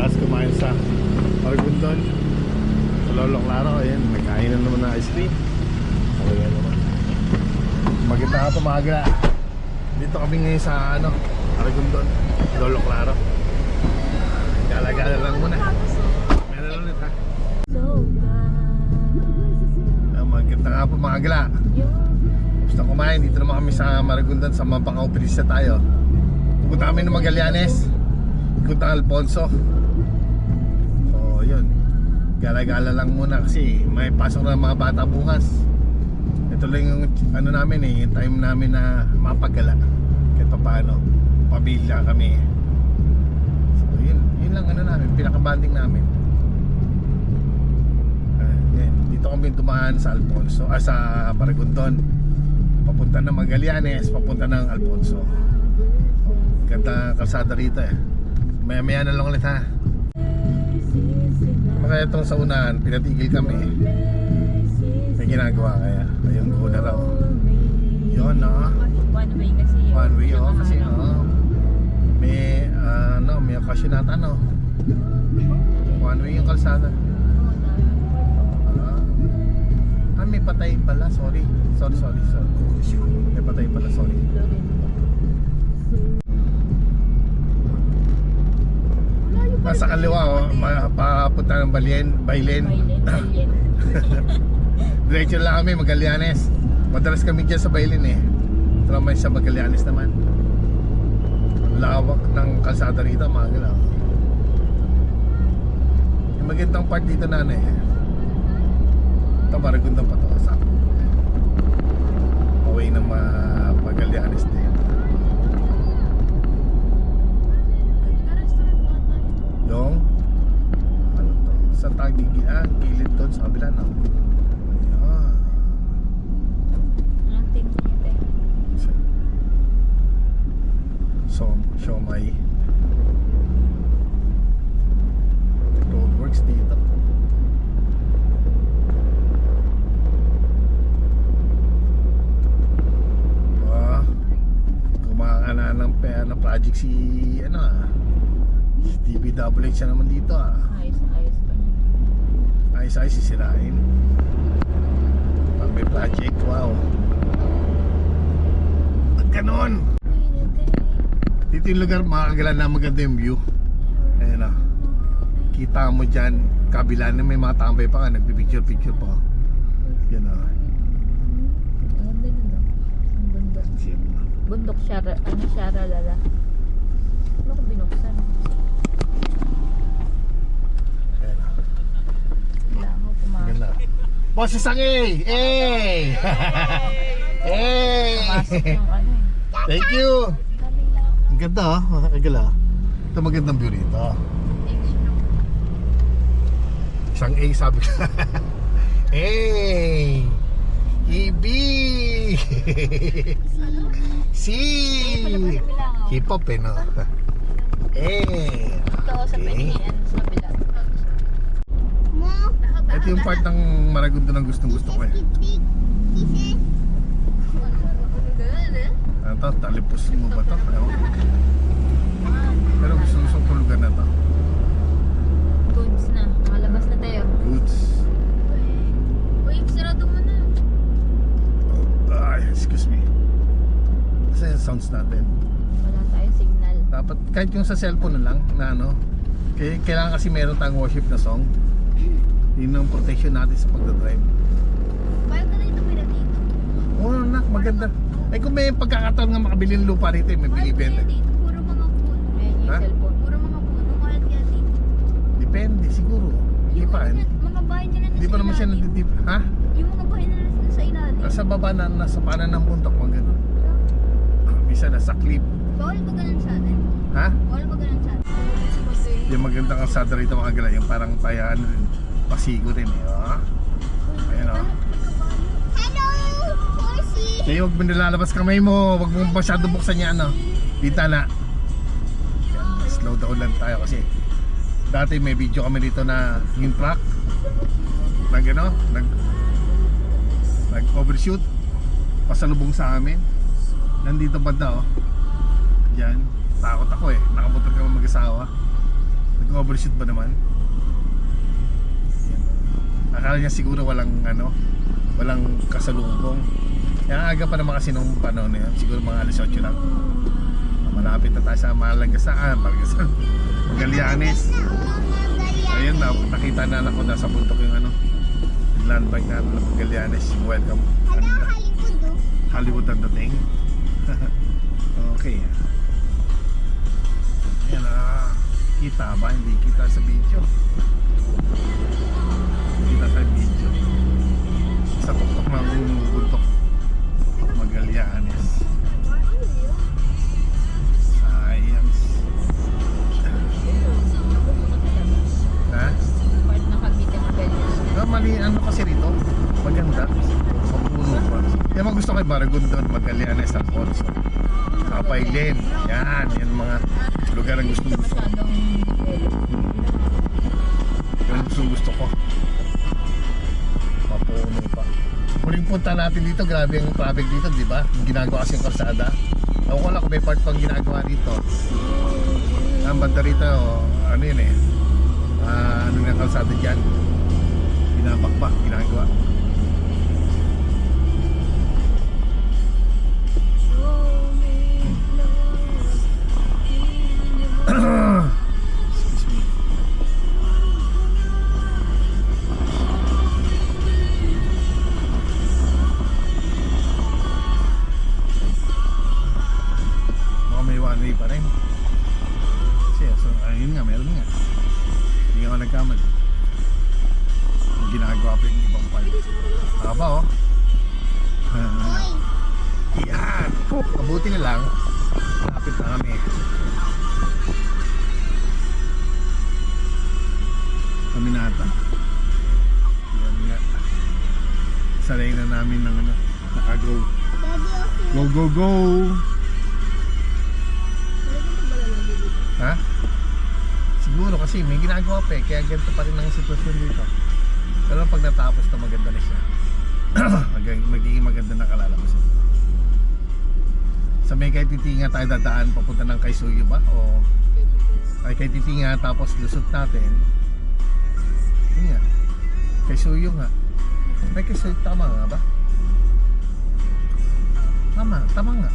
malakas kumain sa Maragondon. Sa Lolo Claro, ayan, may kainan naman na ice cream. Ayan naman. Maganda ka pumaga. Dito kami ngayon sa Maragondon, Lolo Claro. Gala-gala lang muna. Meron ulit ha. Maganda ka pumaga. Gusto kumain, dito naman kami sa Maragondon, sa Mampangao Pilisa tayo. Pupunta kami ng Magallanes, ikot ang Alfonso. So yun, gala-gala lang muna kasi may pasok na mga bata bukas. Ito lang yung namin yung time namin na mapagala. Kahit pa paano, pabila kami. So yun lang namin, pinakabanding namin. Yan, dito kami dumaan sa Alfonso, sa Maragondon. Papunta ng Magallanes, papunta ng Alfonso. Ganda kalsada rito eh. Maya-maya na lang ulit ha. Kaya itong sa unahan, pinatigil kami. May ginagawa kaya. Ayun ko na raw. Yun One way kasi. One way kasi may okasyon nata One way yung kalsada. May patay pala, sorry. May patay pala, sorry. Nasa kaliwa papunta ng Baylen. Diretso lang kami, Magallanes. Madalas kami dyan sa Baylen eh. Ito naman sa Magallanes naman. Lawak ng kalsada rito, magalaw. Yung magandang part dito ito Maragondon pa ito sa away ng Magallanes din. Yung sa gilid doon sa kabila ayan. Anong tinitite? Siomay roadworks dito. Gumawa ng project si DPWH naman dito Ayos pa niya. Ayos sisirain pag may project. Wow, ba't ganon? Dito yung lugar makakagala na maganda yung view. Ayan kita mo dyan kabila na may mga tambay pa nagpipicture pa. Yan Maganda nun bundok Shara lala. Ano ko binuksan? Ayan Wala ako pumasok. ganda. Boses ang hey! Pumasok yung Thank you! Ang ganda magagala. Ito magandang view rito. Isang A sabi ko. Hey! Ibi! Si! Hip hop no? Ito sa pinihan sa kabila. Ito yung part ng Maragondon ng gustong-gusto ko eh. Ano to? Talipos mo ba to? Pero gusto ko lugar na to. Goods na. Malabas na tayo. Goods. Uy, sarado mo na. Excuse me. Kasi yung sounds natin. Wala tayong signal. Dapat kahit yung sa cellphone na lang na kailangan kasi meron tayong worship na song. Yun ang protection natin sa pagdadrive. Paano ka na ito pila dito? Oo maganda. Kung may pagkakataon nga makabili ng lupa rito may binibenta. Puro mga puno. Ayan yung cellphone. Puro mga puno. Mahal kaya dito. Depende siguro. Hindi pa. Mga bahay nila Hindi pa naman siya nadidip. Ha? Yung mga bahay nila sa ilalim. Nasa baba na, nasa paanan ng bundok, mga ganun. Minsan nasa cliff. Bawal ba ganun sa atin? Ha? Bawal ba ganun sa atin? Yung magandang kalsada rito mga gala, yung parang payaan rin, pasigo rin Ayan Hello! Horsey! Kaya huwag mo nilalabas kamay mo, huwag mo masyado buksan yan Bintana. Yan, slow down lang tayo kasi dati may video kami dito na yung truck nag-overshoot pasalubong sa amin. Nandito banda Diyan, takot ako nakamotor kami mag-asawa. Nag-overshoot ba naman? Yan. Akala niya siguro walang walang kasalubong. Kaya aga pa naman kasi nung panahon na yun. Siguro mga alas 8 lang. Malapit na tayo sa Malagasan, Magallanes. Ayun na, nakita na ako nasa bundok yung yung landmark na Magallanes. Welcome. Hollywood ang dating. Okay. Ayan na. Kita ba? Hindi kita sa video. Kita sa video. Sa tuktok ng bundok Magallanes. Science. Ha? Part ng Cavite Magallanes. Mali kasi rito. Maganda. Mapuno pa. Yan mga gusto kay Maragondon, Magallanes, Alfonso. Kapaylen. Yan mga lugar ang gusto ko. Masyadong developed. Yan gusto ko. Mapuno pa. Muling punta natin dito, grabe ang traffic dito, di ba? Ginagawa kasi yung kalsada. Ako ko lang kung may part pang ginagawa dito. Ang banda rito, ano yun eh. Ano yung kalsada dyan? Binabakbak, ginagawa. Excuse me. Baka may one way pa rin. Kasi ayun nga, meron nga. Hindi ako nagkamali. Ginagawa pa yung ibang part. Haba oh. Yan. Mabuti na lang. Lapit na kami. Kami nata. Yan nga. Sanay na namin ng naka-go. Go, go, go! Ha? Siguro kasi may ginagawa pa eh. Kaya ganito pa rin ang sitwasyon dito. Pero pag natapos na maganda na siya. Magiging maganda na kalalabasan. Sa may kay Titinga tayo dadaan papunta ng kay Suyo ba? O kay Titinga tapos lusot natin. Yun nga. Kay Suyo nga. May kay Suyo, tama nga ba? Tama nga.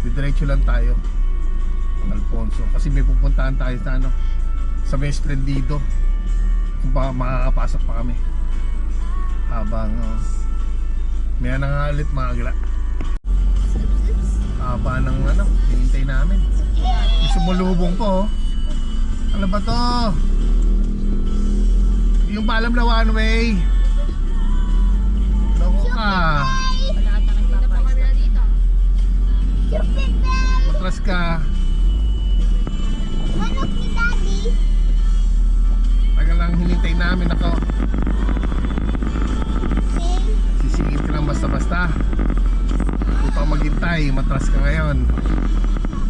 Didiretso lang tayo. Alfonso. Kasi may pupuntahan tayo sa sa may Esplendido. Kung ba makakapasok pa kami. Habang may nangalit mga agla. Haba ng hinintay namin. May sumulubong po. Ano ba to? Yung paalam na one way. Loko ka. Wala ata nagpapayos dito. Matras ka. Manok ni Daddy. Tagal lang hinintay namin ako. Sing. Sisingit ka lang basta-basta. Kung pa maghintay, matras ka ngayon.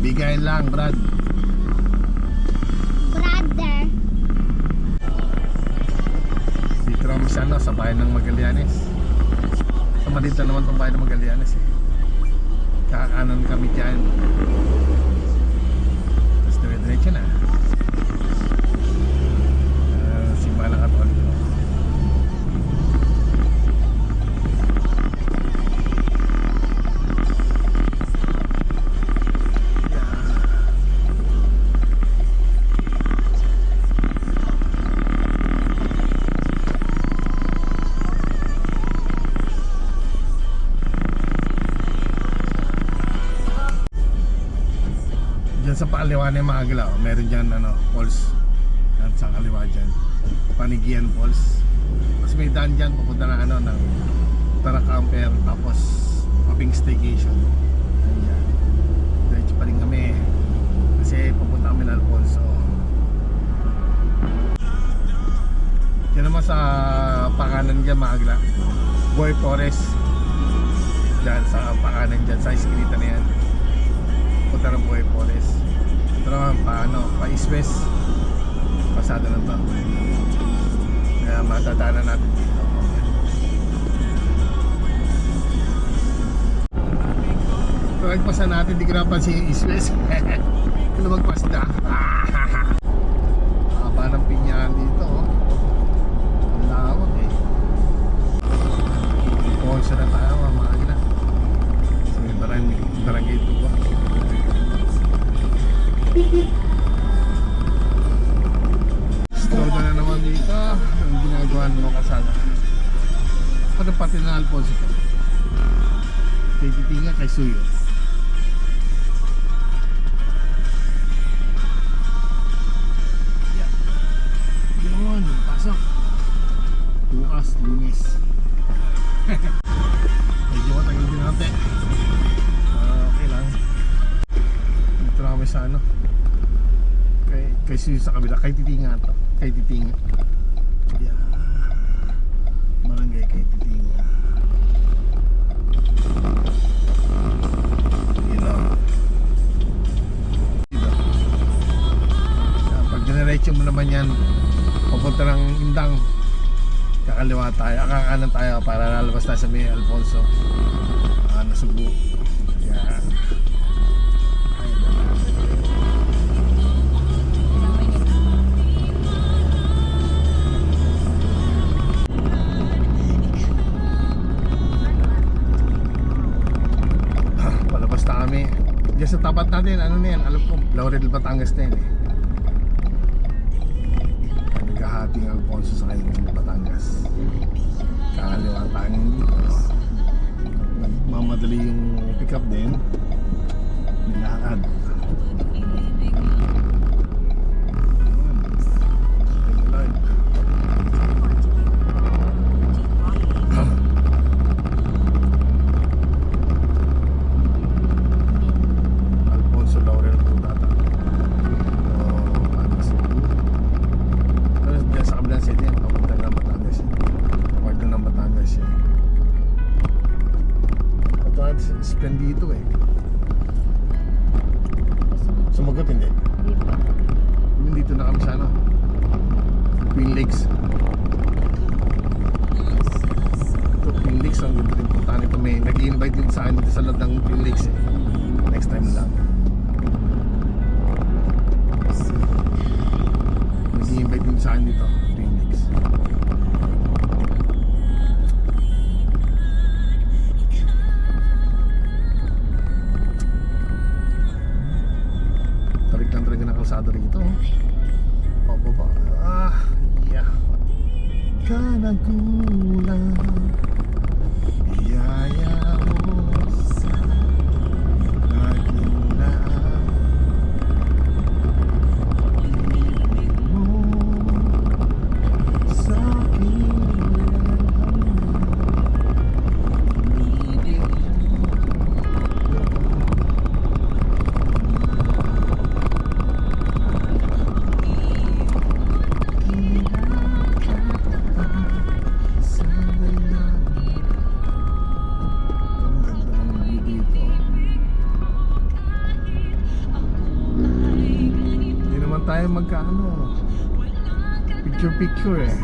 Bigayin lang, Brad. Brother. Dito naman sa sa bayan ng Magallanes. Sa maliit na naman itong bayan ng Magallanes eh. Kakakanan kami dyan. Tapos dire-diretso na. Simbahan ng Katoliko. Diyan sa pakaliwa na yung mga agla, meron dyan falls. Yan sa kaliwa dyan, Panigian Falls. Tapos may daan dyan papunta na ng Taracamper, tapos Maping Staycation. Ayan, diretso pa rin kami kasi papunta kami ng Alfonso. Diyan naman sa pakanan dyan mga agla, Boy Forest. Dyan sa pakanan dyan, sa iskrita na yan, punta ng Boy Forest. Ito naman pa East-West pasada na to. Kaya matadaanan natin dito. Pagpasan natin, di ko napansin yung East-West. Kung lumagpas na. Slow down na naman dito. Ang ginagawa mo kasama. Ano pati na Alfonso ko? Kay Titinga, kay Suyo. Yeah. Yun, pasok. Bukas, Lunes. Medyo matagal din natin. Okay lang. Dito na kami sa ano. Kay Suyo sa kabila. Kay Titinga to. Kay Titinga. Yeah. Barangay kay Titinga. Yun o. Dito. Pag generation mo naman yan, papunta ng Indang. Kakaliwa tayo, kakanan tayo para lalabas tayo sa may Alfonso. Nasubo. Yan. Ayun na. Palabas na kami. Diyan sa tapat natin, ano na yan, alam ko, Laurel, Batangas na yan eh. Naghahating Alfonso sa kayo ng Batangas. Kakaliwa tayo dito. Mamadali yung pick up din. Nilakad. Alfonso Laurel po data. Ano sa pero dyan sa kabilang city yan, papunta ng Batangas yan. Pagka ng Batangas yan. Ito nga, spend dito eh. Sumagot hindi. Hindi pa. Dito na kami sa ano, Twin Lakes. Ito, Twin Lakes, ang ganda rin punta nito. May nag-i-invite din sa akin dito sa loob ng Twin Lakes eh. Next time lang. Nag-i-invite din sa akin dito, Twin Lakes. Tarik lang talaga ng kalsada rito. Pababa. Yeah. Ka nagkulang. Biyaya mo sa aking lahat. Pag-ibig mo sa aking Pag-ibig mo. Hindi naman tayo magkaano picture eh.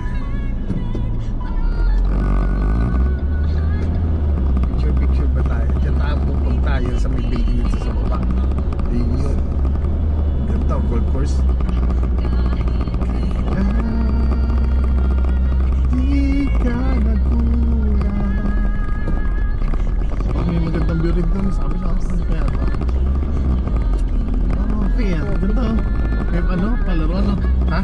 Picture ba tayo? Diyan tayo pupunta yun sa may building dito sa baba. Yun yun. Ganda, golf course. Di ka nagkulang. May magandang view rin doon. Sabi na ako, ano kaya ito? Okay yan, ganda oh. May ano, palaro ano? Ha?